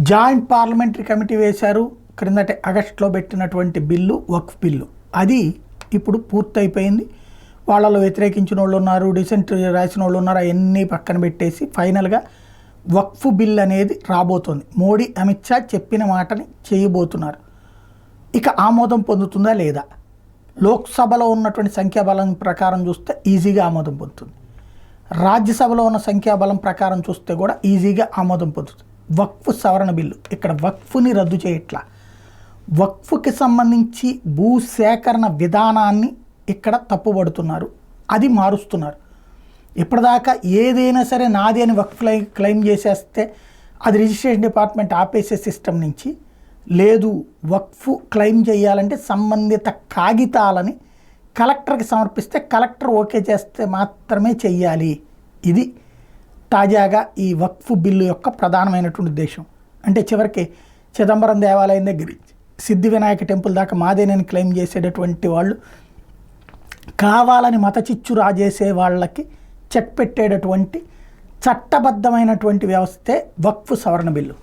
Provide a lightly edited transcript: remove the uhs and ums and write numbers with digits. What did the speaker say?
Joint parliamentary committee వేశారు. క్రిందటి ఆగస్టులో పెట్టినటువంటి బిల్లు వక్ఫ్ బిల్లు అది ఇప్పుడు పూర్తయిపోయింది. వాళ్ళలో వ్యతిరేకించిన వాళ్ళు ఉన్నారు, డిసెంట్ రాసిన వాళ్ళు ఉన్నారు. అవన్నీ పక్కన పెట్టేసి ఫైనల్గా వక్ఫ్ బిల్ అనేది రాబోతోంది. మోడీ అమిత్ షా చెప్పిన మాటని చేయబోతున్నారు. ఇక ఆమోదం పొందుతుందా లేదా? లోక్సభలో ఉన్నటువంటి సంఖ్యాబలం ప్రకారం చూస్తే ఈజీగా ఆమోదం పొందుతుంది. రాజ్యసభలో ఉన్న సంఖ్యాబలం ప్రకారం చూస్తే కూడా ఈజీగా ఆమోదం పొందుతుంది. వక్ఫ్ సవరణ బిల్లు ఇక్కడ వక్ఫ్ని రద్దు చేయట్లా, వక్ఫ్కి సంబంధించి భూసేకరణ విధానాన్ని ఇక్కడ తప్పుపడుతున్నారు, అది మారుస్తున్నారు. ఇప్పటిదాకా ఏదైనా సరే నాది అని వక్ఫ్ క్లెయిమ్ చేసేస్తే అది రిజిస్ట్రేషన్ డిపార్ట్మెంట్ ఆపేసే సిస్టమ్ నుంచి లేదు, వక్ఫ్ క్లెయిమ్ చేయాలంటే సంబంధిత కాగితాలని కలెక్టర్కి సమర్పిస్తే కలెక్టర్ ఓకే చేస్తే మాత్రమే చెయ్యాలి. ఇది తాజాగా ఈ వక్ఫ్ బిల్లు యొక్క ప్రధానమైనటువంటి ఉద్దేశం. అంటే చివరికి చిదంబరం దేవాలయం దగ్గర సిద్ధి వినాయక టెంపుల్ దాకా మాదేనని క్లెయిమ్ చేసేటటువంటి వాళ్ళు కావాలని మత చిచ్చు రాజేసే వాళ్ళకి చెక్ పెట్టేటటువంటి చట్టబద్ధమైనటువంటి వ్యవస్థే వక్ఫ్ సవరణ బిల్లు.